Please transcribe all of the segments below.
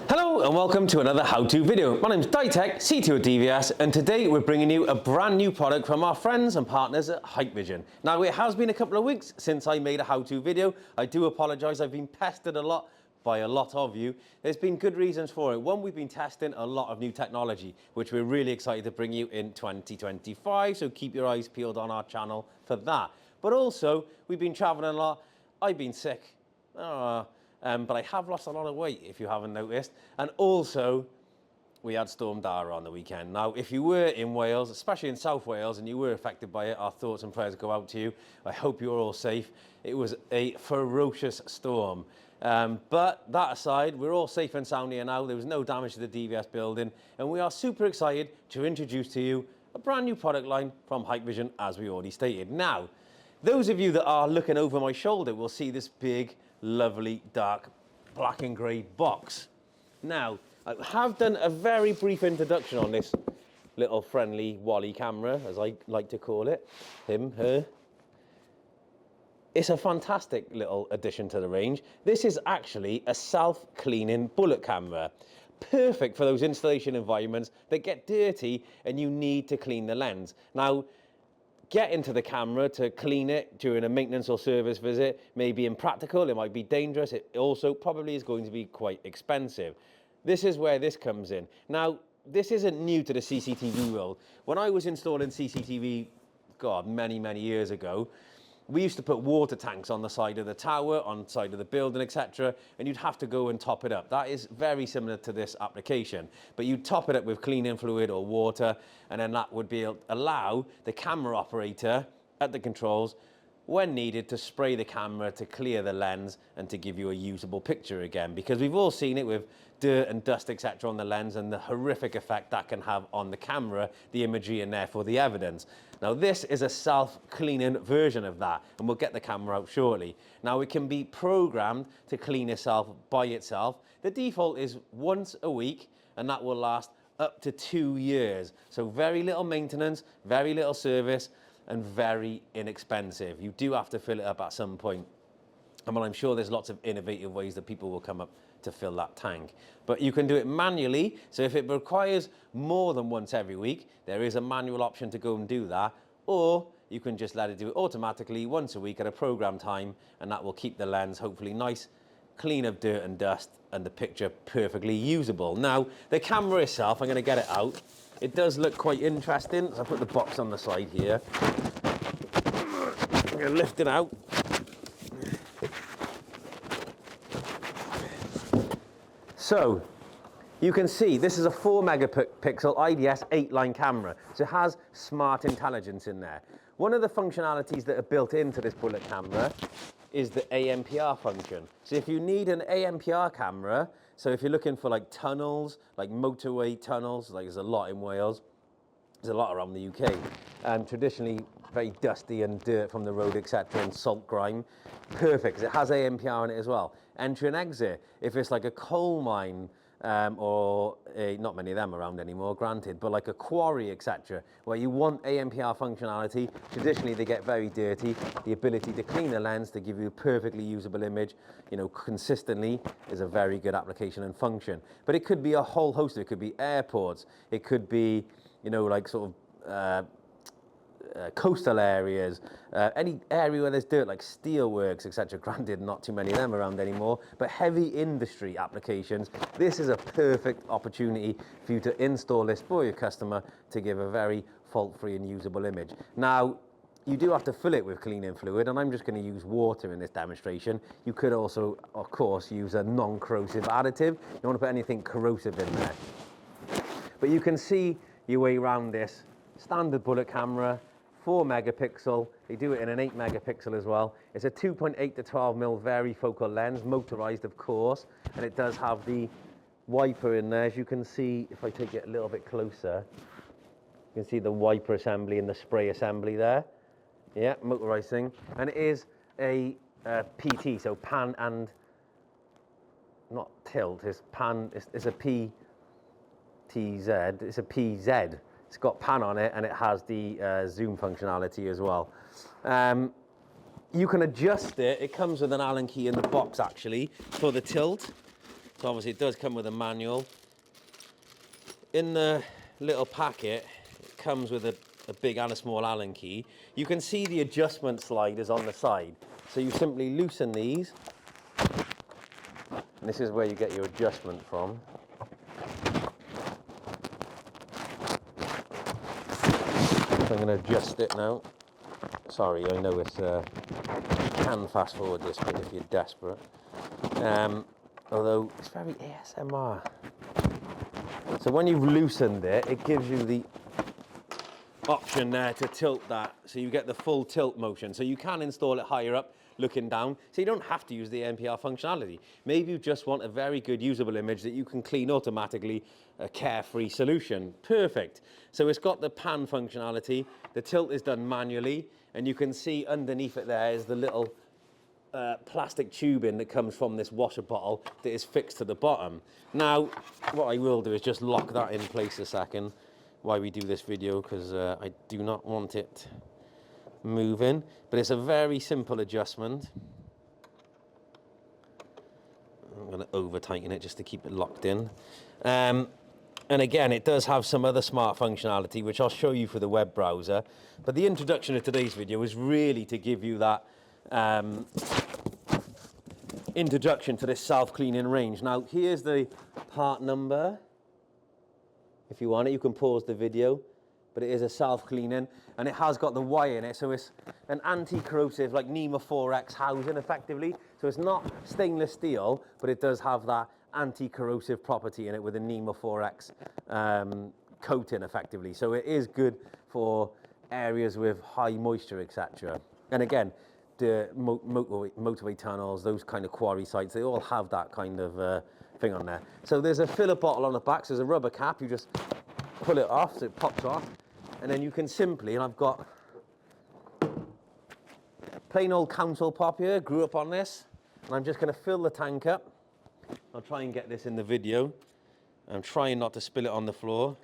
Hello and welcome to another how-to video. My name is Ditech, CTO at DVS, and today we're bringing you a brand new product from our friends and partners at Hikvision. Now, it has been a couple of weeks since I made a how-to video. I do apologise, I've been pestered a lot by a lot of you. There's been good reasons for it. One, we've been testing a lot of new technology, which we're really excited to bring you in 2025, so keep your eyes peeled on our channel for that. But also, we've been travelling a lot. I've been sick. But I have lost a lot of weight, if you haven't noticed. And also, we had Storm Dara on the weekend. Now, if you were in Wales, especially in South Wales, and you were affected by it, our thoughts and prayers go out to you. I hope you're all safe. It was a ferocious storm. But that aside, we're all safe and sound here now. There was no damage to the DVS building. And we are super excited to introduce to you a brand new product line from Hikvision, as we already stated. Now, those of you that are looking over my shoulder will see this big, lovely dark black and grey box. Now, I have done a very brief introduction on this little friendly Wally camera, as I like to call it, him, her. It's a fantastic little addition to the range. This is actually a self-cleaning bullet camera, perfect for those installation environments that get dirty and you need to clean the lens. Now, getting to the camera to clean it during a maintenance or service visit may be impractical, it might be dangerous, it also probably is going to be quite expensive. This is where this comes in. Now, this isn't new to the CCTV world. When I was installing CCTV, God, many, many years ago, we used to put water tanks on the side of the tower, on the side of the building, etc., and you'd have to go and top it up. That is very similar to this application, but you'd top it up with cleaning fluid or water, and then that would allow the camera operator at the controls, when needed, to spray the camera to clear the lens and to give you a usable picture again, because we've all seen it with dirt and dust, etc., on the lens and the horrific effect that can have on the camera, the imagery, and therefore the evidence. Now, this is a self-cleaning version of that, and we'll get the camera out shortly. Now, it can be programmed to clean itself by itself. The default is once a week, and that will last up to 2 years. So very little maintenance, very little service, and very inexpensive. You do have to fill it up at some point. And I'm sure there's lots of innovative ways that people will come up to fill that tank. But you can do it manually, so if it requires more than once every week, there is a manual option to go and do that, or you can just let it do it automatically once a week at a program time, and that will keep the lens hopefully nice, clean of dirt and dust, and the picture perfectly usable. Now, the camera itself, I'm going to get it out. It does look quite interesting, so I put the box on the side here. I'm going to lift it out. So, you can see this is a 4 megapixel IDS 8-line camera, so it has smart intelligence in there. One of the functionalities that are built into this bullet camera is the ANPR function. So if you need an ANPR camera, so if you're looking for like tunnels, like motorway tunnels, like there's a lot in Wales, there's a lot around the UK, and traditionally very dusty and dirt from the road, etc., and salt grime, perfect, because it has ANPR in it as well. Entry and exit, if it's like a coal mine, not many of them around anymore, granted, but like a quarry, etc., where you want ANPR functionality, traditionally they get very dirty, the ability to clean the lens to give you a perfectly usable image, consistently is a very good application and function. But it could be a whole host of it. It could be airports, it could be, like sort of coastal areas, any area where there's dirt, like steelworks, etc. Granted, not too many of them around anymore, but heavy industry applications. This is a perfect opportunity for you to install this for your customer to give a very fault-free and usable image. Now, you do have to fill it with cleaning fluid, and I'm just going to use water in this demonstration. You could also, of course, use a non-corrosive additive. You don't want to put anything corrosive in there. But you can see your way around this standard bullet camera, 4 megapixel. They do it in an 8 megapixel as well. It's a 2.8 to 12mm varifocal lens, motorized of course, and it does have the wiper in there. As you can see, if I take it a little bit closer, you can see the wiper assembly and the spray assembly there. Yeah, motorized thing. And it is a PT, so pan and, not tilt, it's pan, it's a PTZ, it's a PZ. It's got pan on it, and it has the zoom functionality as well. you can adjust it. It comes with an Allen key in the box actually for the tilt. So obviously it does come with a manual. In the little packet, it comes with a big and a small Allen key. You can see the adjustment sliders on the side. So you simply loosen these. And this is where you get your adjustment from. So I'm going to adjust it now. Sorry, I know it's you can fast forward this bit if you're desperate. Although it's very ASMR. So when you've loosened it, it gives you the option there to tilt that, so you get the full tilt motion. So you can install it higher up, looking down, so you don't have to use the NPR functionality. Maybe you just want a very good usable image that you can clean automatically, a carefree solution. Perfect. So it's got the pan functionality, the tilt is done manually, and you can see underneath it there is the little plastic tubing that comes from this washer bottle that is fixed to the bottom. Now, what I will do is just lock that in place a second while we do this video, because I do not want it moving. But it's a very simple adjustment. I'm going to over tighten it just to keep it locked in. And again, it does have some other smart functionality, which I'll show you for the web browser. But the introduction of today's video is really to give you that introduction to this self-cleaning range. Now, here's the part number. If you want it, you can pause the video, but it is a self-cleaning, and it has got the Y in it, so it's an anti-corrosive, like NEMA 4X housing, effectively. So it's not stainless steel, but it does have that anti-corrosive property in it with a NEMA 4X coating, effectively. So it is good for areas with high moisture, etc. And again, the motorway tunnels, those kind of quarry sites, they all have that kind of thing on there. So there's a filler bottle on the back, so there's a rubber cap, you just pull it off, so it pops off, and then you can simply, and I've got plain old council pop here, grew up on this, and I'm just going to fill the tank up. I'll try and get this in the video. I'm trying not to spill it on the floor.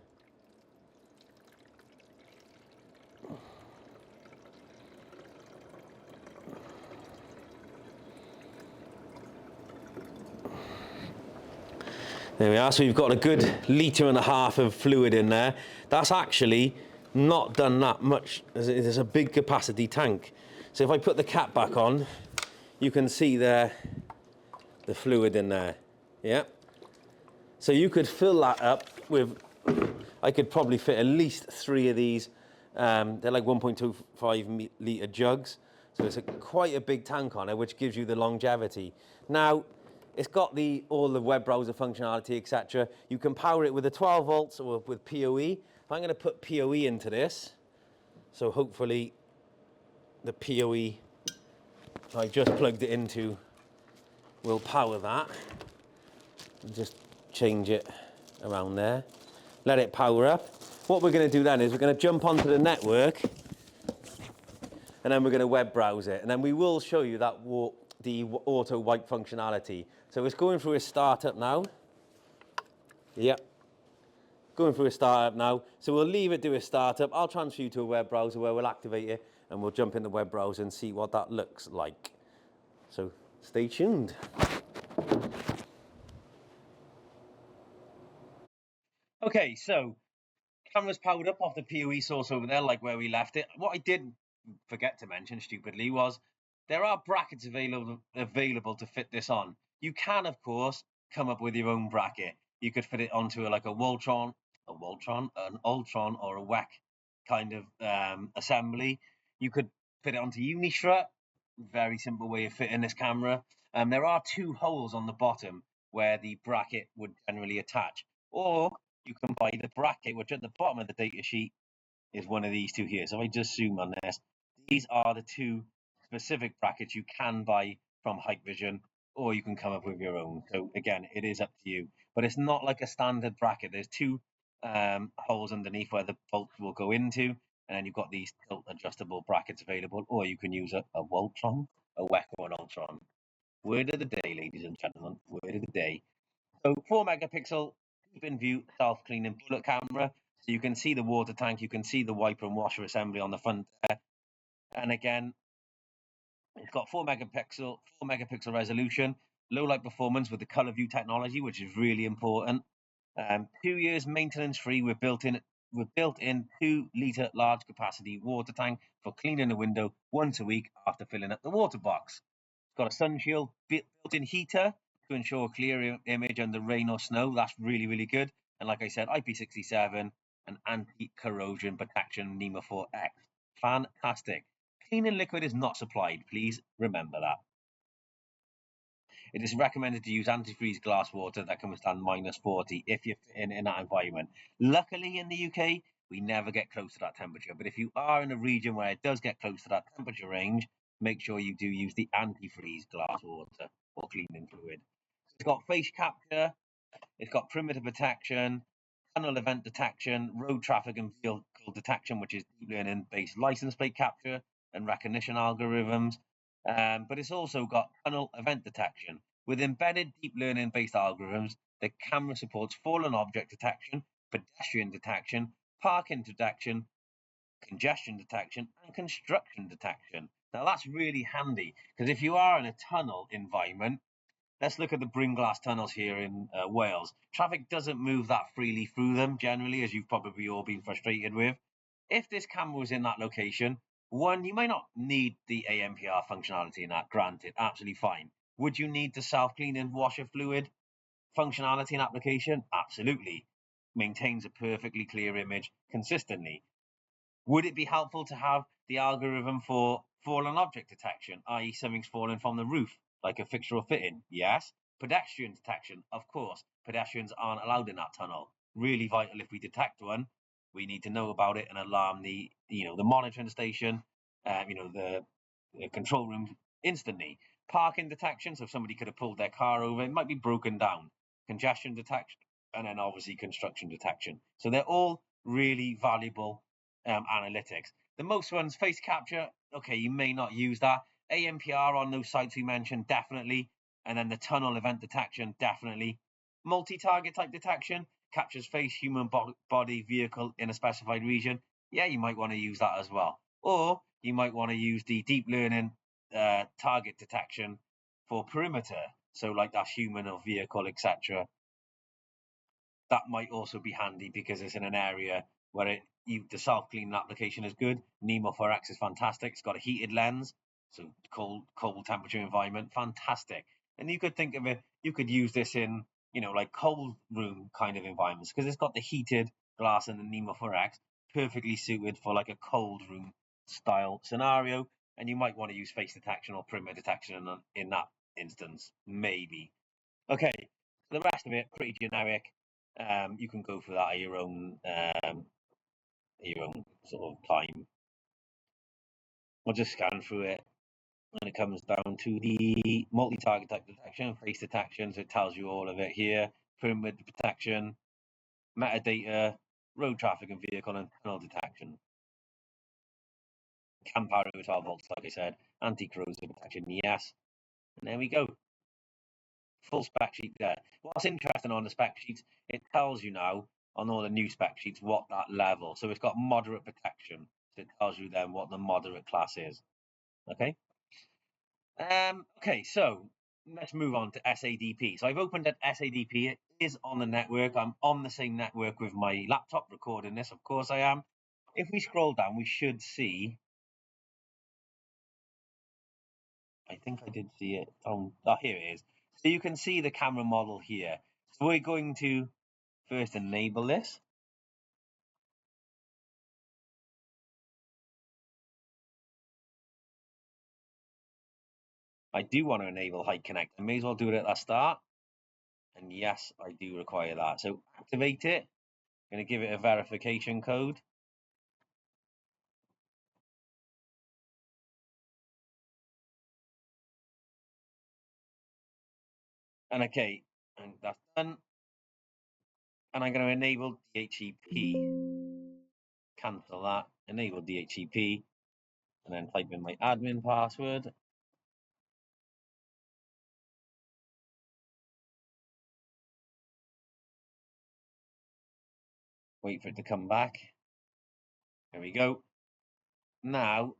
There we are, so we've got a good 1.5 litres of fluid in there. That's actually not done that much. There's a big capacity tank. So if I put the cap back on, you can see there the fluid in there. Yeah. So you could fill that up with, I could probably fit at least 3 of these. They're like 1.25 litre jugs. So it's quite a big tank on it, which gives you the longevity. Now, it's got all the web browser functionality, etc. You can power it with a 12 volts or with PoE. I'm going to put PoE into this. So hopefully the PoE I just plugged it into will power that. Just change it around there. Let it power up. What we're going to do then is we're going to jump onto the network, and then we're going to web browse it. And then we will show you that the auto wipe functionality. So it's going through a startup now. Yep. Going through a startup now. So we'll leave it do a startup. I'll transfer you to a web browser where we'll activate it, and we'll jump in the web browser and see what that looks like. So stay tuned. Okay, so camera's powered up off the PoE source over there, like where we left it. What I did forget to mention, stupidly, was there are brackets available to fit this on. You can, of course, come up with your own bracket. You could fit it onto like an Ultron, or a WEC kind of assembly. You could fit it onto Unistrut. Very simple way of fitting this camera. There are 2 holes on the bottom where the bracket would generally attach, or you can buy the bracket, which at the bottom of the data sheet is one of these 2 here. So if I just zoom on this, these are the 2 specific brackets you can buy from Hikvision, or you can come up with your own. So again, it is up to you, but it's not like a standard bracket. There's 2 holes underneath where the bolts will go into, and then you've got these tilt adjustable brackets available, or you can use a Voltron, a WEC, or an Ultron. Word of the day, ladies and gentlemen, word of the day. So 4 megapixel DeepinView self-cleaning bullet camera. So you can see the water tank, you can see the wiper and washer assembly on the front there. And again, got 4 megapixel resolution, low light performance with the color view technology, which is really important. 2 years maintenance free with built-in 2-liter large capacity water tank for cleaning the window once a week after filling up the water box. It's got a sun shield built-in heater to ensure a clear image under rain or snow. That's really, really good. And like I said, IP67 and anti-corrosion protection NEMA 4X. Fantastic. Cleaning liquid is not supplied. Please remember that. It is recommended to use antifreeze glass water that can withstand -40 if you're in that environment. Luckily, in the UK, we never get close to that temperature. But if you are in a region where it does get close to that temperature range, make sure you do use the antifreeze glass water or cleaning fluid. It's got face capture, it's got perimeter protection, tunnel event detection, road traffic and vehicle detection, which is deep learning based license plate capture and recognition algorithms. But it's also got tunnel event detection. With embedded deep learning based algorithms, the camera supports fallen object detection, pedestrian detection, parking detection, congestion detection, and construction detection. Now that's really handy because if you are in a tunnel environment, let's look at the Brynglas tunnels here in Wales. Traffic doesn't move that freely through them generally, as you've probably all been frustrated with. If this camera was in that location, one, you may not need the AMPR functionality in that, granted, absolutely fine. Would you need the self-cleaning washer fluid functionality and application? Absolutely. Maintains a perfectly clear image consistently. Would it be helpful to have the algorithm for fallen object detection, i.e. something's fallen from the roof, like a fixture or fitting? Yes. Pedestrian detection, of course. Pedestrians aren't allowed in that tunnel. Really vital. If we detect one, we need to know about it and alarm the monitoring station, the control room instantly. Parking detection, so if somebody could have pulled their car over, it might be broken down. Congestion detection, and then obviously construction detection. So they're all really valuable analytics. The most ones, face capture, okay, you may not use that. AMPR on those sites we mentioned, definitely. And then the tunnel event detection, definitely. Multi-target type detection, captures face, human body, vehicle in a specified region. Yeah, you might want to use that as well. Or you might want to use the deep learning target detection for perimeter. So like that's human or vehicle, etc. That might also be handy because it's in an area where the self-cleaning application is good. NEMA 4X is fantastic. It's got a heated lens, so cold temperature environment, fantastic. And you could think of it, you could use this in, like cold room kind of environments because it's got the heated glass and the NEMA 4X, perfectly suited for like a cold room style scenario. And you might want to use face detection or perimeter detection in that instance, maybe. Okay, the rest of it pretty generic. You can go for that at your own sort of time. We'll just scan through it when it comes down to the multi-target type detection, face detection. So it tells you all of it here. Perimeter protection, metadata, road traffic and vehicle and tunnel detection. Cam power over 12 volts, like I said. Anti-corrosion protection, yes. And there we go. Full spec sheet there. What's interesting on the spec sheets, it tells you now on all the new spec sheets what that level. So it's got moderate protection. So it tells you then what the moderate class is. Okay. Okay, so let's move on to SADP. So I've opened at SADP. It is on the network. I'm on the same network with my laptop recording this. Of course I am. If we scroll down, we should see. I think I did see it. Oh, here it is. So you can see the camera model here. So we're going to first enable this. I do want to enable Hike Connect. I may as well do it at the start. And yes, I do require that. So activate it. I'm going to give it a verification code. And okay, and that's done. And I'm going to enable DHCP. Cancel that. Enable DHCP. And then type in my admin password. Wait for it to come back. There we go. Now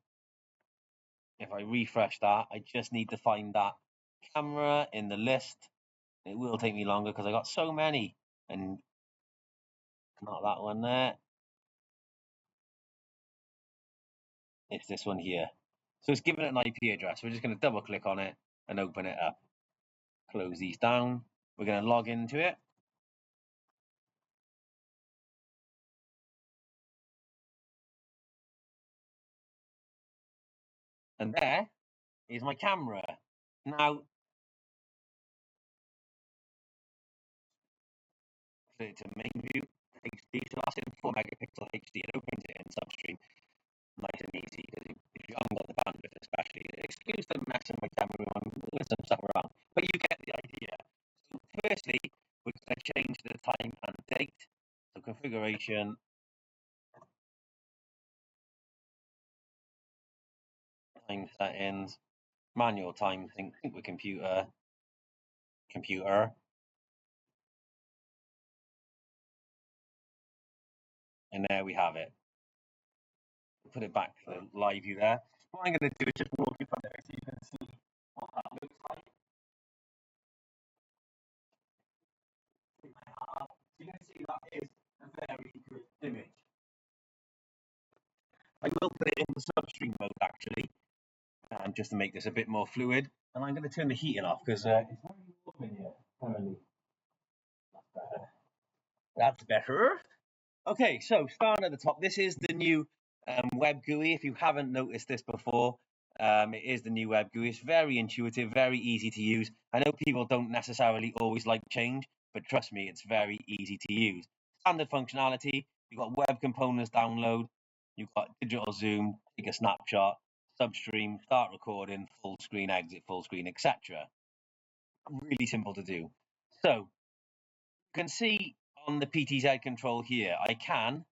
if I refresh that, I just need to find that camera in the list. It will take me longer because I got so many, and not that one there. It's this one here. So it's given it an IP address. We're just going to double click on it and open it up. Close these down. We're going to log into it. And there is my camera. Now, it's a main view HD, so that's in 4 megapixel HD. It opens it in substream, nice and easy, because if you haven't got the bandwidth, especially, excuse the mess in my camera, I'm with some stuff around, but you get the idea. So firstly, we're going to change the time and date. So configuration, time settings, manual time sync with computer, and there we have it. Put it back to the live view there. What I'm going to do is just walk in front of it so you can see what that looks like. So you can see that is a very good image. I will put it in the substream mode actually, just to make this a bit more fluid. And I'm going to turn the heating off because it's very warm in here currently. That's better. Okay, so starting at the top, this is the new web GUI. If you haven't noticed this before, it is the new web GUI. It's very intuitive, very easy to use. I know people don't necessarily always like change, but trust me, it's very easy to use. Standard functionality, you've got web components download, you've got digital zoom, take a snapshot, substream, start recording, full screen, exit, full screen, etc. Really simple to do. So you can see on the PTZ control here, I can,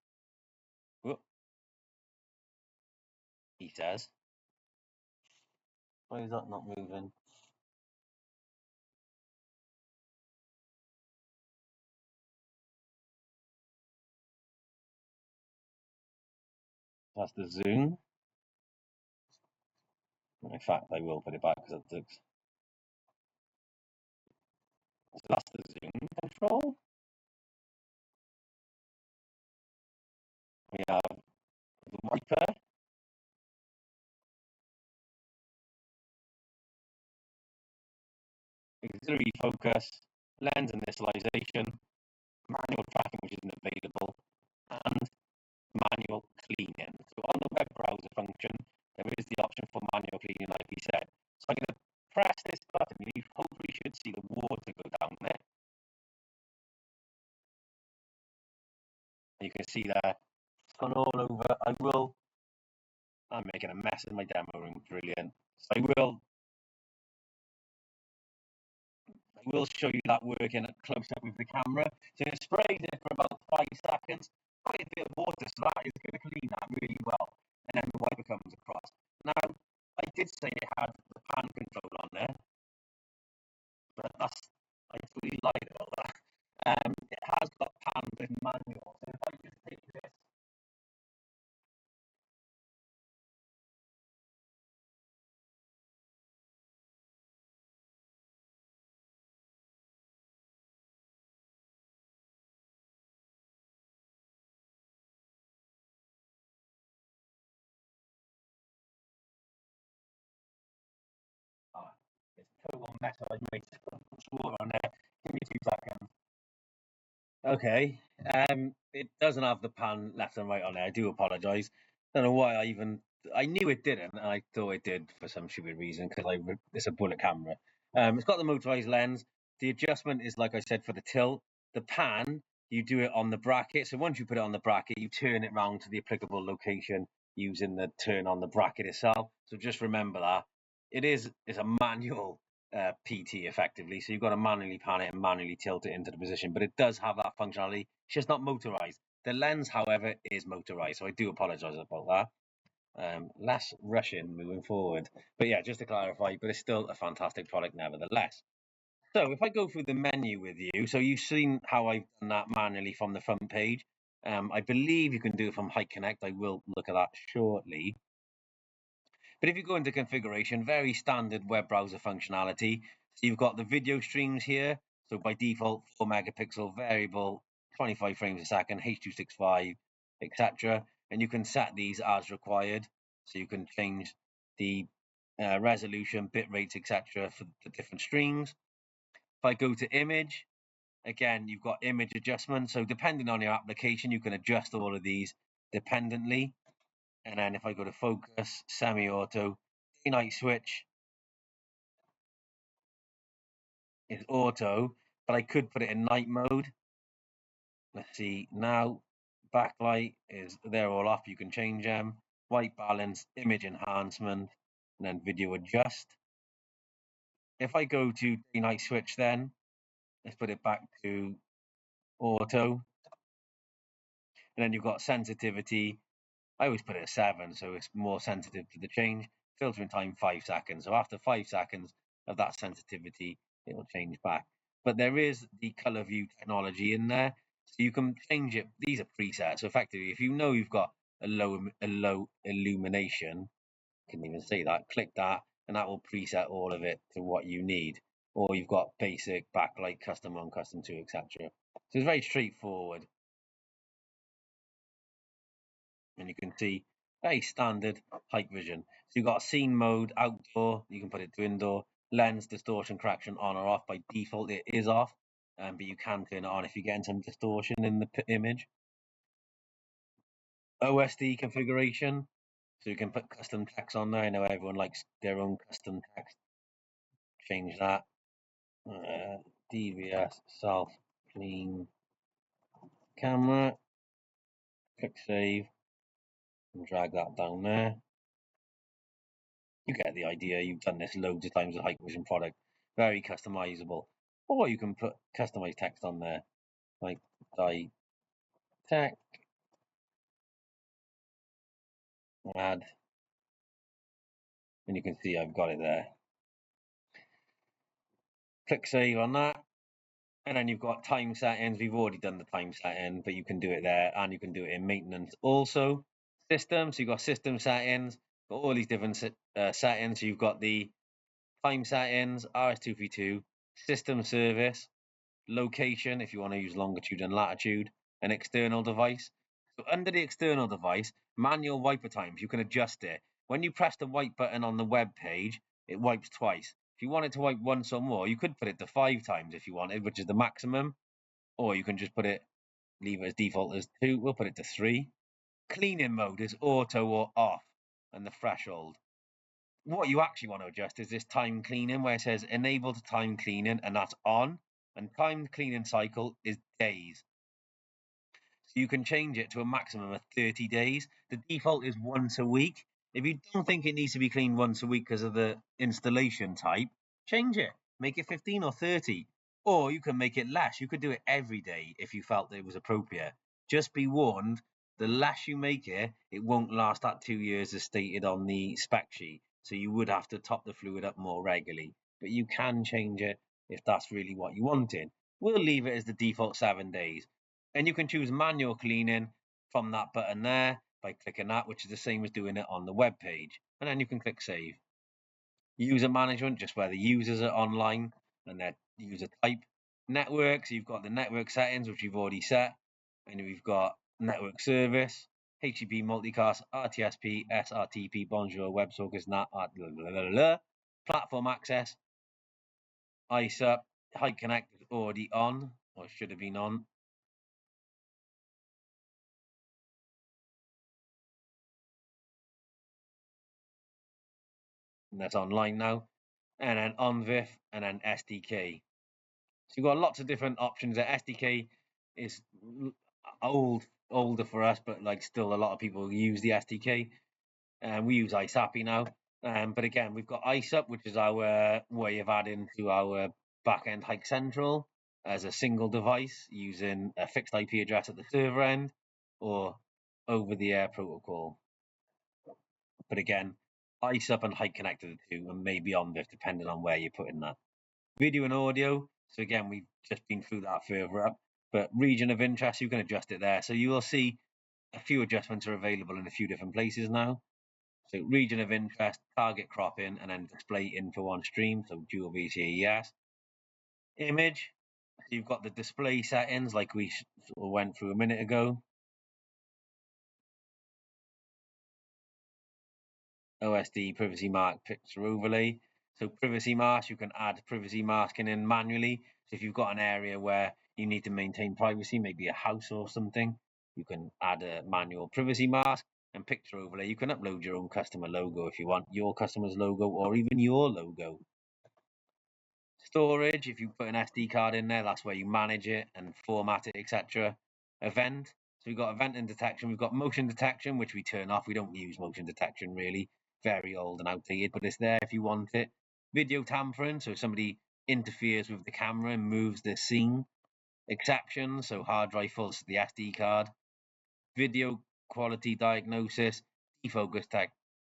he says, why is that not moving? That's the zoom. In fact, I will put it back because it looks. So that's the zoom control. We have the wiper, auxiliary focus, lens initialization, manual tracking, which isn't available, and manual cleaning. So on the web browser function, there is the option for manual cleaning, like we said. So I'm going to press this button. You hopefully should see the water go down there. You can see there, it's gone all over. I'm making a mess in my demo room. Brilliant. So I will show you that working close up with the camera. So it sprays it for about 5 seconds, quite a bit of water, so that is going to clean that really well. And then the wiper comes across. Now, I did say it had the pan control on there, but I totally lied about that. It has got pan with manual. So if I just take this, it's a total mess I've made. Water on there. Give me 2 seconds. Okay. It doesn't have the pan left and right on there. I do apologise. Don't know why I knew it didn't, and I thought it did for some stupid reason because it's a bullet camera. It's got the motorized lens. The adjustment is like I said for the tilt. The pan, you do it on the bracket. So once you put it on the bracket, you turn it round to the applicable location using the turn on the bracket itself. So just remember that it's a manual PT effectively. So you've got to manually pan it and manually tilt it into the position, but it does have that functionality. It's just not motorized. The lens, however, is motorized. So I do apologize about that. Less Russian moving forward. But yeah, just to clarify, but it's still a fantastic product nevertheless. So if I go through the menu with you, so you've seen how I've done that manually from the front page. I believe you can do it from Height Connect. I will look at that shortly. But if you go into configuration, very standard web browser functionality. So you've got the video streams here. So by default, 4 megapixel variable, 25 frames a second, H.265, etc. And you can set these as required. So you can change the resolution, bit rates, etc. for the different streams. If I go to image, again, you've got image adjustment. So depending on your application, you can adjust all of these dependently. And then if I go to focus, semi-auto, day-night switch is auto, but I could put it in night mode. Let's see now. Backlight is, they're all off. You can change them. White balance, image enhancement, and then video adjust. If I go to day-night switch, then let's put it back to auto. And then you've got sensitivity. I always put it at 7, so it's more sensitive to the change. Filtering time 5 seconds. So after 5 seconds of that sensitivity, it'll change back. But there is the color view technology in there, so you can change it. These are presets. So effectively, if you know you've got a low illumination, you can even say that. Click that, and that will preset all of it to what you need. Or you've got basic, backlight, custom 1, custom 2, etc. So it's very straightforward. And you can see very standard Hikvision. So you've got scene mode, outdoor, you can put it to indoor, lens, distortion, correction on or off. By default, it is off, but you can turn it on if you're getting some distortion in the image. OSD configuration, so you can put custom text on there. I know everyone likes their own custom text. Change that. DVS self clean camera. Click save and drag that down there. You get the idea. You've done this loads of times with Hikvision product. Very customizable. Or you can put customized text on there, like die tech, add, and you can see I've got it there. Click save on that, and then you've got time settings. We've already done the time setting, but you can do it there, and you can do it in maintenance also. System, so you've got system settings, got all these different settings. So you've got the time settings, RS-232, system service, location, if you want to use longitude and latitude, an external device. So under the external device, manual wiper times, you can adjust it. When you press the wipe button on the web page, it wipes twice. If you want it to wipe once or more, you could put it to 5 times if you wanted, which is the maximum. Or you can just put it, leave it as default as 2. We'll put it to 3. Cleaning mode is auto or off, and the threshold. What you actually want to adjust is this time cleaning, where it says enable time cleaning, and that's on. And time cleaning cycle is days. So you can change it to a maximum of 30 days. The default is once a week. If you don't think it needs to be cleaned once a week because of the installation type, change it. Make it 15 or 30. Or you can make it less. You could do it every day if you felt it was appropriate. Just be warned, the less you make it, it won't last that 2 years as stated on the spec sheet. So you would have to top the fluid up more regularly. But you can change it if that's really what you wanted. We'll leave it as the default 7 days. And you can choose manual cleaning from that button there by clicking that, which is the same as doing it on the web page. And then you can click save. User management, just where the users are online and their user type. Networks, you've got the network settings, which you've already set. And we've got network service, HTTP multicast, RTSP, SRTP, Bonjour, WebSockets, NAT, platform access, ISUP, High Connect is already on, or should have been on. And that's online now. And then OnVIF, and then SDK. So you've got lots of different options there. SDK is older for us, but like still a lot of people use the SDK. And we use ISAPI now. But again, we've got ISUP, which is our way of adding to our backend Hike Central as a single device using a fixed IP address at the server end or over the air protocol. But again, ISUP and Hike Connect are the two, and maybe OnVIF, depending on where you're putting that. Video and audio. So again, we've just been through that further up. But region of interest, you can adjust it there. So you will see a few adjustments are available in a few different places now. So region of interest, target cropping, and then display info on stream, so dual VCAES. Image, so you've got the display settings like we sort of went through a minute ago. OSD, privacy mask, picture overlay. So privacy mask, you can add privacy masking in manually. So if you've got an area where you need to maintain privacy, maybe a house or something, you can add a manual privacy mask. And picture overlay, you can upload your own customer logo if you want your customer's logo or even your logo. Storage, if you put an SD card in there, that's where you manage it and format it, etc. Event, so we've got event and detection. We've got motion detection, which we turn off. We don't use motion detection really, very old and outdated, but it's there if you want it. Video tampering, so if somebody interferes with the camera and moves the scene. Exceptions, so hard drive falls to the SD card. Video quality diagnosis, defocus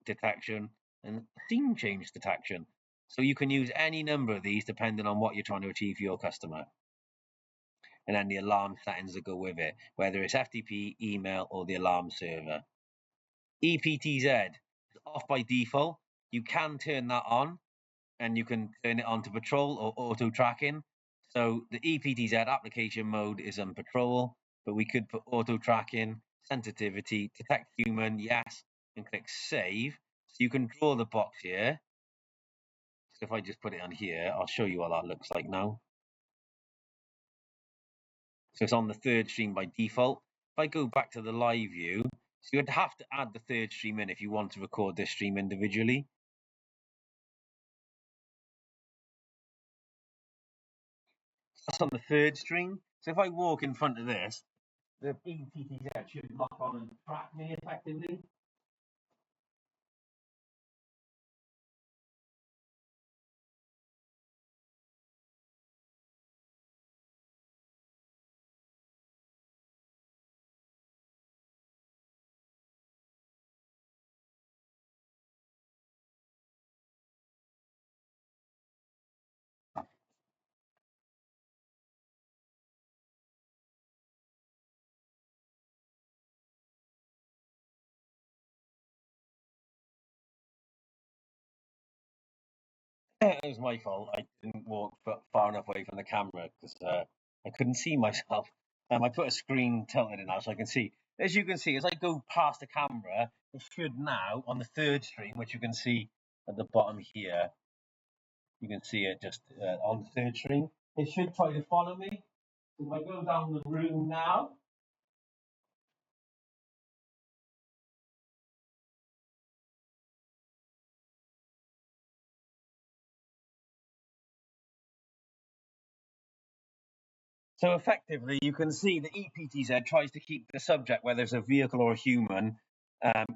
detection, and scene change detection. So you can use any number of these depending on what you're trying to achieve for your customer. And then the alarm settings that go with it, whether it's FTP, email, or the alarm server. EPTZ is off by default. You can turn that on, and you can turn it on to patrol or auto tracking. So the EPTZ application mode is on patrol, but we could put auto tracking, sensitivity, detect human, yes, and click save. So you can draw the box here. So if I just put it on here, I'll show you what that looks like now. So it's on the third stream by default. If I go back to the live view, so you'd have to add the third stream in if you want to record this stream individually. That's on the third stream. So if I walk in front of this, the EPTZ should lock on and track me effectively. It was my fault. I didn't walk far enough away from the camera because I couldn't see myself. I put a screen tilted in now so I can see. As you can see, as I go past the camera, it should now, on the third stream, which you can see at the bottom here, you can see it just on the third stream. It should try to follow me. So if I go down the room now, so effectively, you can see the EPTZ tries to keep the subject, whether it's a vehicle or a human,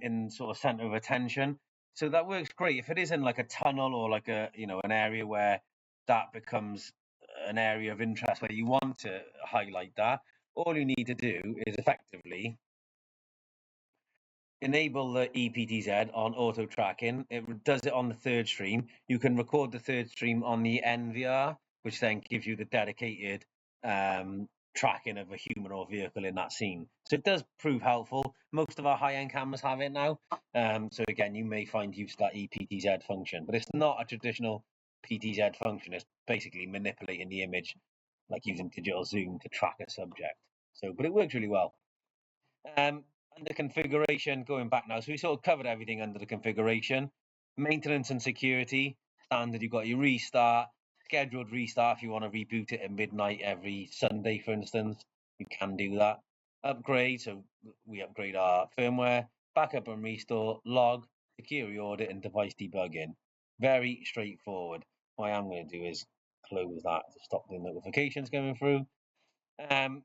in sort of center of attention. So that works great. If it is in like a tunnel or like a, an area where that becomes an area of interest where you want to highlight that, all you need to do is effectively enable the EPTZ on auto tracking. It does it on the third stream. You can record the third stream on the NVR, which then gives you the dedicated tracking of a human or vehicle in that scene. So it does prove helpful. Most of our high-end cameras have it now. So again, you may find use of that EPTZ function, but it's not a traditional PTZ function. It's basically manipulating the image, like using digital zoom to track a subject. So, but it works really well. Under configuration, going back now, so we sort of covered everything under the configuration. Maintenance and security, standard, you've got your restart, scheduled restart if you want to reboot it at midnight every Sunday, for instance, you can do that. Upgrade, so we upgrade our firmware, backup and restore, log, security audit, and device debugging. Very straightforward. What I am going to do is close that to stop the notifications coming through. Going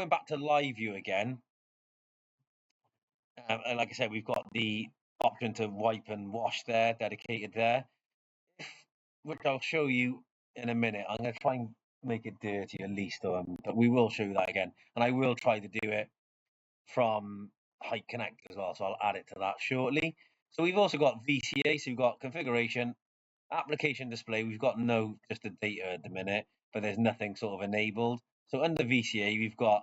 back to live view again, and like I said, we've got the option to wipe and wash there, dedicated there, which I'll show you in a minute. I'm going to try and make it dirty at least, but we will show you that again. And I will try to do it from Height Connect as well, so I'll add it to that shortly. So we've also got VCA, so we've got configuration, application display. We've got no just the data at the minute, but there's nothing sort of enabled. So under VCA, we've got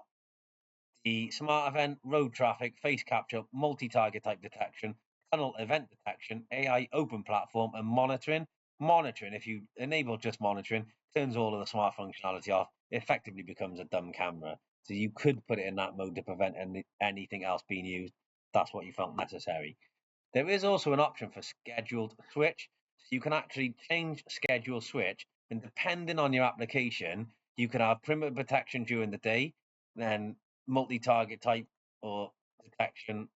the smart event, road traffic, face capture, multi-target type detection, tunnel event detection, AI open platform, and monitoring. Monitoring, if you enable just monitoring, turns all of the smart functionality off, it effectively becomes a dumb camera. So you could put it in that mode to prevent anything else being used. That's what you felt necessary. There is also an option for scheduled switch. So you can actually change schedule switch, and depending on your application, you can have perimeter protection during the day, then multi-target type or detection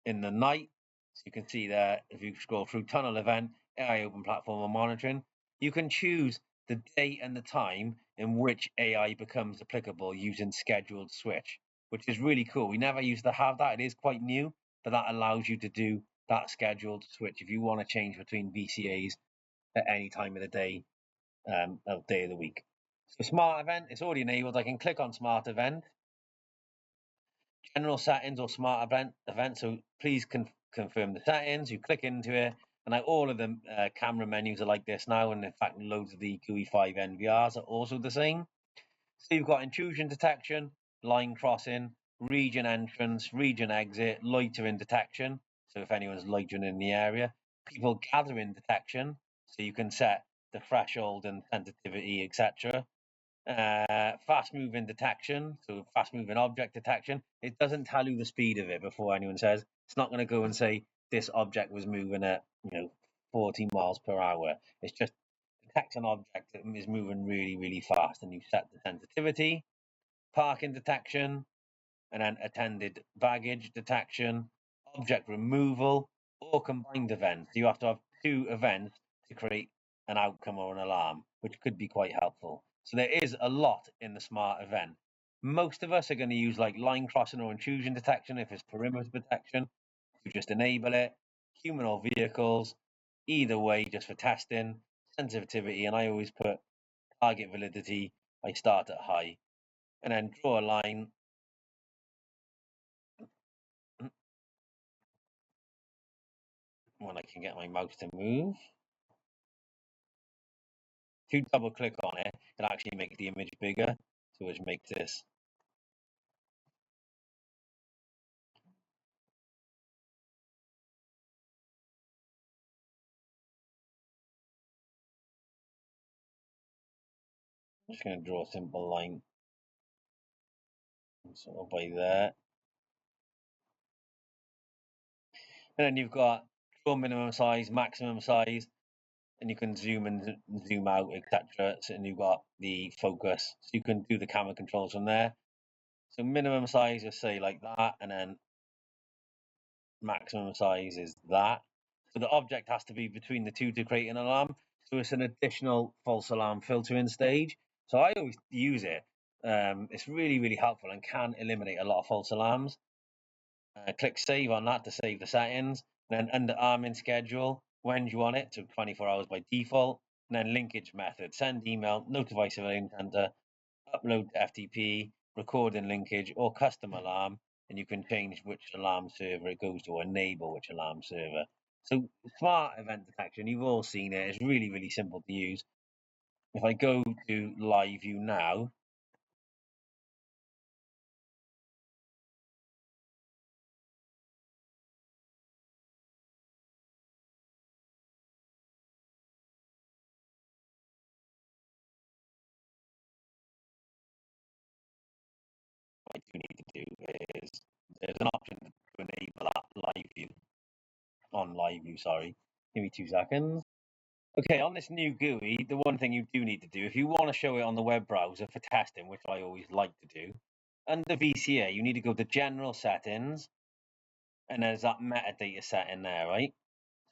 in the night. So you can see there, if you scroll through tunnel event, AI open platform or monitoring, you can choose the day and the time in which AI becomes applicable using scheduled switch, which is really cool. We never used to have that. It is quite new, but that allows you to do that scheduled switch if you want to change between VCAs at any time of the day, of day of the week. So smart event, it's already enabled. I can click on smart event, general settings or smart event. So please confirm the settings. You click into it, and like all of the camera menus are like this now. And in fact, loads of the GUI 5 NVRs are also the same. So you've got intrusion detection, line crossing, region entrance, region exit, loitering detection. So if anyone's loitering in the area, people gathering detection. So you can set the threshold and sensitivity, etc. Fast moving detection, so fast moving object detection. It doesn't tell you the speed of it before anyone says. It's not going to go and say this object was moving at 40 miles per hour. It's just detects an object that is moving really, really fast, and you set the sensitivity. Parking detection, and then attended baggage detection, object removal, or combined events. You have to have two events to create an outcome or an alarm, which could be quite helpful. So there is a lot in the smart event. Most of us are going to use like line crossing or intrusion detection if it's perimeter protection. You just enable it. Human or vehicles, either way, just for testing. Sensitivity, and I always put target validity. I start at high, and then draw a line when I can get my mouse to move. If you double click on it, it actually makes the image bigger, so which makes this. I'm just going to draw a simple line sort of by there. And then you've got draw minimum size, maximum size, and you can zoom and zoom out, etc. So, and you've got the focus, so you can do the camera controls from there. So minimum size is say like that, and then maximum size is that. So the object has to be between the two to create an alarm. So it's an additional false alarm filtering stage. So I always use it. It's really, really helpful and can eliminate a lot of false alarms. Click save on that to save the settings. Then under arming schedule, when do you want it? So 24 hours by default. And then linkage method, send email, notify surveillance center, upload to FTP, recording linkage, or custom alarm, and you can change which alarm server it goes to, or enable which alarm server. So smart event detection, you've all seen it. It's really, really simple to use. If I go to live view now, what I do need to do is there's an option to enable that live view on live view. Sorry, give me 2 seconds. Okay, on this new GUI, the one thing you do need to do, if you want to show it on the web browser for testing, which I always like to do, under VCA, you need to go to General Settings, and there's that metadata setting there, right?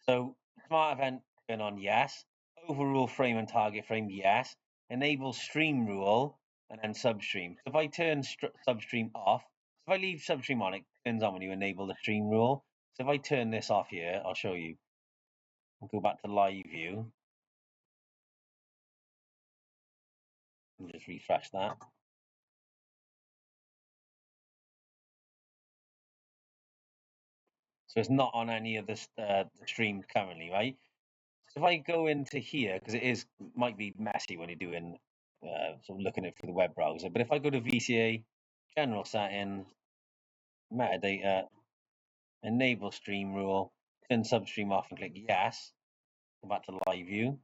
So Smart Event, turn on yes. Overrule frame and target frame, yes. Enable stream rule, and then substream. So if I turn substream off, if I leave substream on, it turns on when you enable the stream rule. So if I turn this off here, I'll show you. I'll go back to live view and just refresh that. So it's not on any of the streams currently, right? So if I go into here, because might be messy when you're doing sort of looking at it through the web browser. But if I go to VCA, general settings, metadata, enable stream rule, turn substream off and click yes. Go back to live view.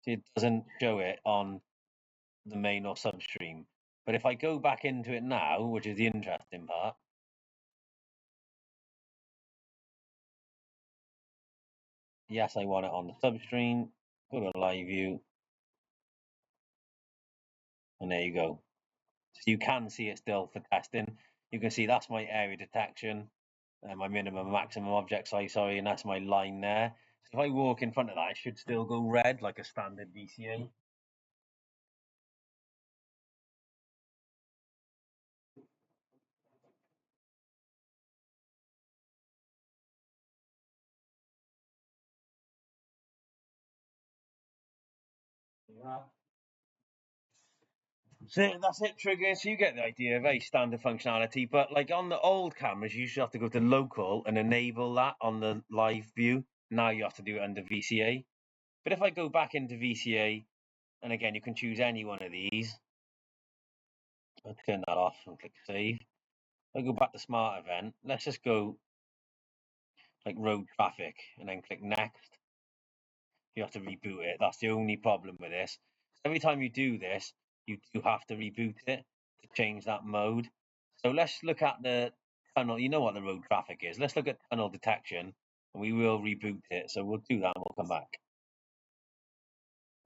So it doesn't show it on the main or substream. But if I go back into it now, which is the interesting part, yes, I want it on the substream. Go to live view, and there you go. So you can see it still for testing. You can see that's my area detection, my minimum and maximum object size, sorry, and that's my line there. So if I walk in front of that, it should still go red like a standard VCA. Yeah. So that's it, triggers. So you get the idea, very standard functionality. But like on the old cameras, you used to have to go to local and enable that on the live view. Now you have to do it under VCA. But if I go back into VCA, and again, you can choose any one of these. I'll turn that off and click save. If I go back to smart event, let's just go like road traffic and then click next. You have to reboot it. That's the only problem with this. Every time you do this, you do have to reboot it to change that mode. So let's look at the tunnel. You know what the road traffic is. Let's look at tunnel detection, and we will reboot it. So we'll do that and we'll come back.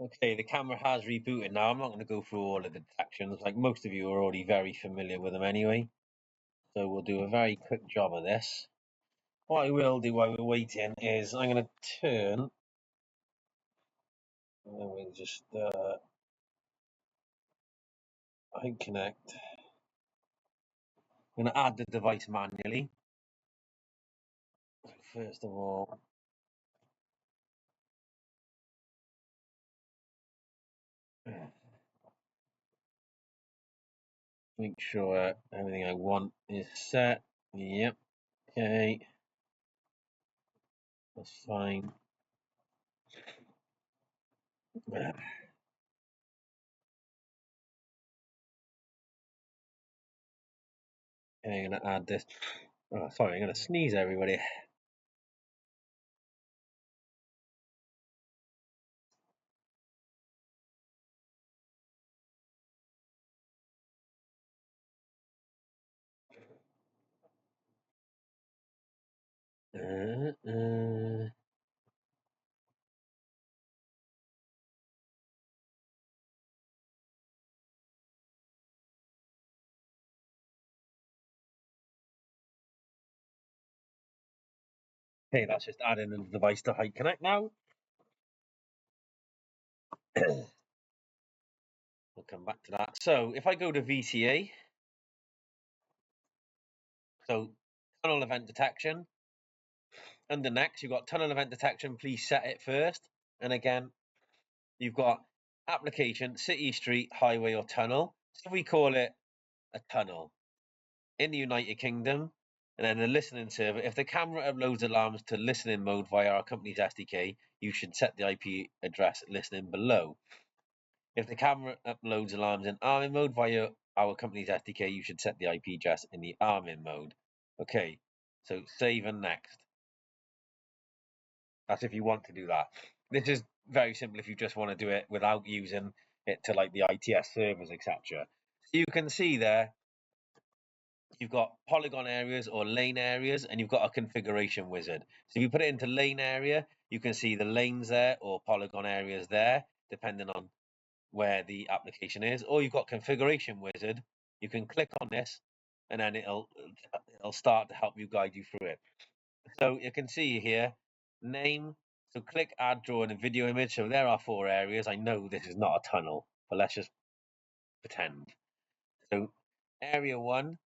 Okay, the camera has rebooted now. I'm not going to go through all of the detections. Like most of you are already very familiar with them anyway. So we'll do a very quick job of this. What I will do while we're waiting is I'm going to turn. And then we'll just I connect. I'm going to add the device manually. First of all, make sure everything I want is set. Yep. Okay. That's fine. Okay, I'm going to add this. Oh, sorry, I'm going to sneeze, everybody. Okay, that's just adding the device to Height Connect now. We'll come back to that. So if I go to VCA, so tunnel event detection, under next, you've got tunnel event detection. Please set it first. And again, you've got application, city, street, highway, or tunnel. So we call it a tunnel in the United Kingdom. And then the listening server, if the camera uploads alarms to listening mode via our company's SDK, you should set the IP address listening below. If the camera uploads alarms in arming mode via our company's SDK, you should set the IP address in the arming mode. Okay, so save and next. That's if you want to do that. This is very simple if you just want to do it without using it to like the ITS servers, etc. So you can see there, you've got polygon areas or lane areas, and you've got a configuration wizard. So if you put it into lane area, you can see the lanes there or polygon areas there, depending on where the application is. Or you've got configuration wizard. You can click on this, and then it'll start to help you guide you through it. So you can see here, name. So click add drawing and video image. So there are 4 areas. I know this is not a tunnel, but let's just pretend. So area 1,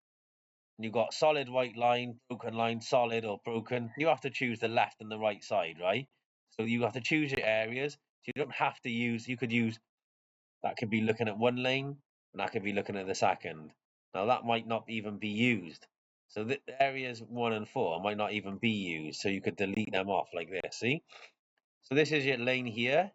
you've got solid white line, broken line, solid or broken. You have to choose the left and the right side, right? So you have to choose your areas. So you don't have to use, you could use, that could be looking at one lane, and that could be looking at the second. Now that might not even be used. So the areas 1 and 4 might not even be used. So you could delete them off like this, see? So this is your lane here.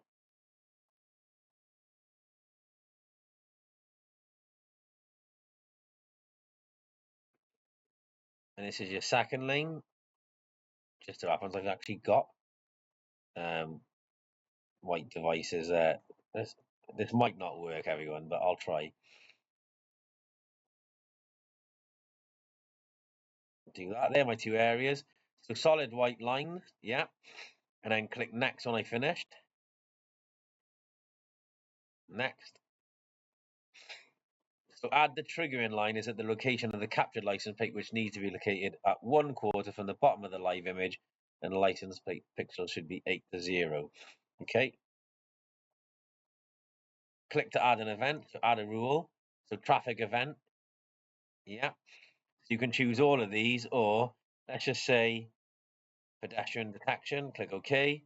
And this is your second lane. Just so happens I've actually got white devices there. This might not work, everyone, but I'll try. Do that. There are my two areas. So solid white line, yeah. And then click next when I finished. Next. So add the triggering line is at the location of the captured license plate, which needs to be located at 1/4 from the bottom of the live image, and the license plate pixel should be 8 to 0. Okay. Click to add an event, so add a rule. So traffic event, yeah. So you can choose all of these, or let's just say pedestrian detection, click OK.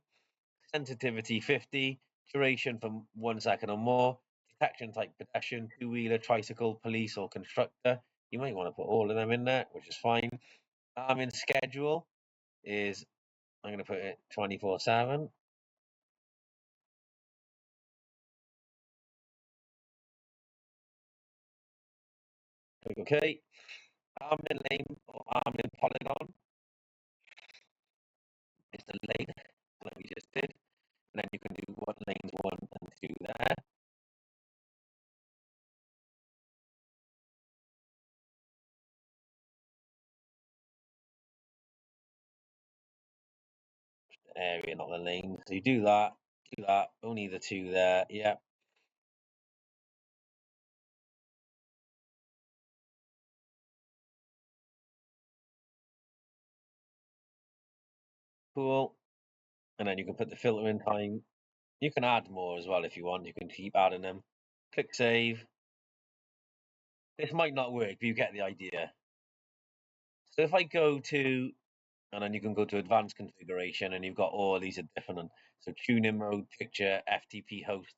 Sensitivity 50, duration from 1 second or more, detection type pedestrian, two-wheeler, tricycle, police, or constructor. You might want to put all of them in there, which is fine. In schedule is, I'm going to put it 24/7. Click OK. In lane or in polygon is the lane that we just did. And then you can do what lanes 1 and 2 there. The area, not the lane. So you do that, only the 2 there, yeah. Cool. And then you can put the filter in time. You can add more as well if you want. You can keep adding them. Click save. This might not work, but you get the idea. So if I go to, and then you can go to advanced configuration, and you've got all these different. So tuning mode, picture, FTP host.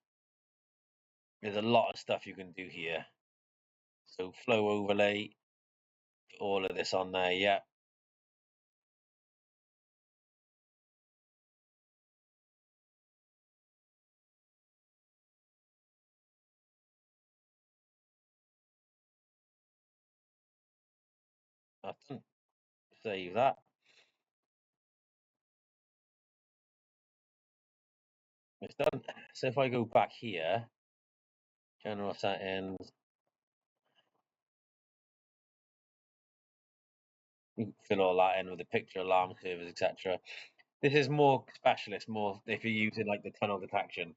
There's a lot of stuff you can do here. So flow overlay, all of this on there, yeah. That's done. Save that. It's done. So if I go back here, general settings, you can fill all that in with the picture, alarm servers, etc. This is more specialist, more if you're using like the tunnel detection.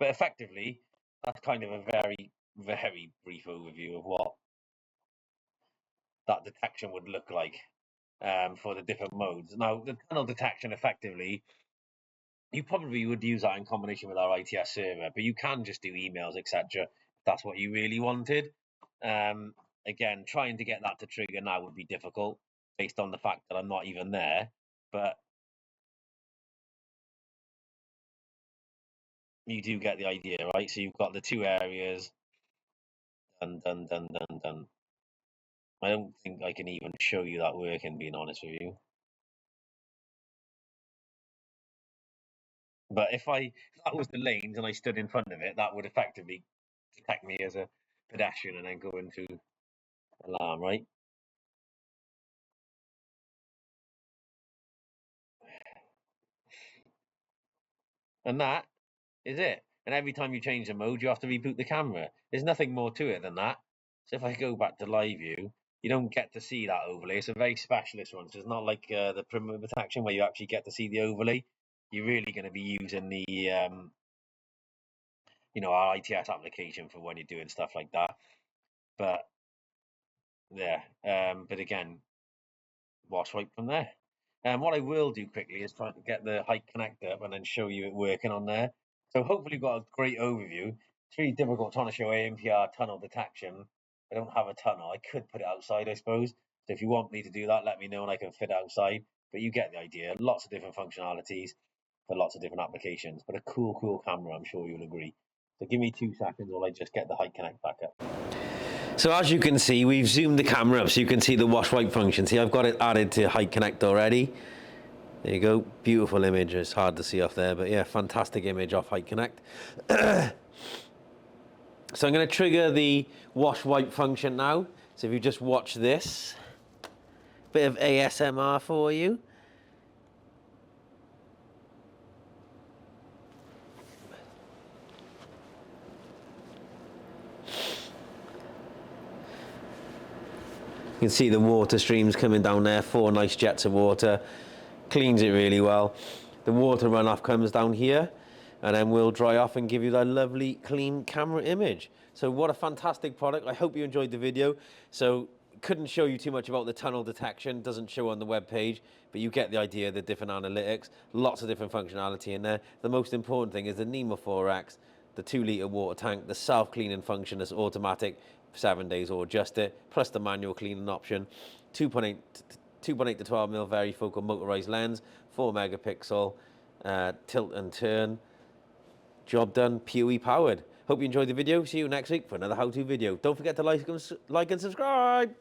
But effectively, that's kind of a very, very brief overview of what that detection would look like for the different modes. Now, the tunnel detection, effectively, you probably would use that in combination with our ITS server, but you can just do emails, etc. If that's what you really wanted. Again, trying to get that to trigger now would be difficult based on the fact that I'm not even there. But you do get the idea, right? So you've got the two areas. Done. I don't think I can even show you that working, being honest with you. But if that was the lanes and I stood in front of it, that would effectively detect me as a pedestrian and then go into alarm, right? And that is it. And every time you change the mode, you have to reboot the camera. There's nothing more to it than that. So if I go back to live view, you don't get to see that overlay. It's a very specialist one. So it's not like the perimeter detection where you actually get to see the overlay. You're really going to be using the our ITS application for when you're doing stuff like that. But yeah, but again, watch right from there. And what I will do quickly is try to get the height connector up and then show you it working on there. So hopefully you've got a great overview. It's really difficult trying to show AMPR tunnel detection. I don't have a tunnel. I could put it outside, I suppose. So if you want me to do that, let me know and I can fit it outside. But you get the idea. Lots of different functionalities for lots of different applications. But a cool camera, I'm sure you'll agree. So give me 2 seconds while I just get the height connect back up. So as you can see, we've zoomed the camera up so you can see the wash wipe function. See, I've got it added to Height Connect already. There you go, beautiful image. It's hard to see off there, but yeah, fantastic image off Height Connect. So I'm going to trigger the wash wipe function now. So if you just watch this, Bit of ASMR for you. You can see the water streams coming down there, 4 nice jets of water. Cleans it really well. The water runoff comes down here and then will dry off and give you that lovely clean camera image. So what a fantastic product. I hope you enjoyed the video. So couldn't show you too much about the tunnel detection, doesn't show on the web page, but you get the idea, the different analytics, lots of different functionality in there. The most important thing is the NEMA 4X, the 2-litre water tank, the self-cleaning function that's automatic, 7 days or adjust it, plus the manual cleaning option, 2.8 to 12mm varifocal motorized lens, 4 megapixel, tilt and turn, job done, PoE powered. Hope you enjoyed the video. See you next week for another how-to video. Don't forget to like and subscribe.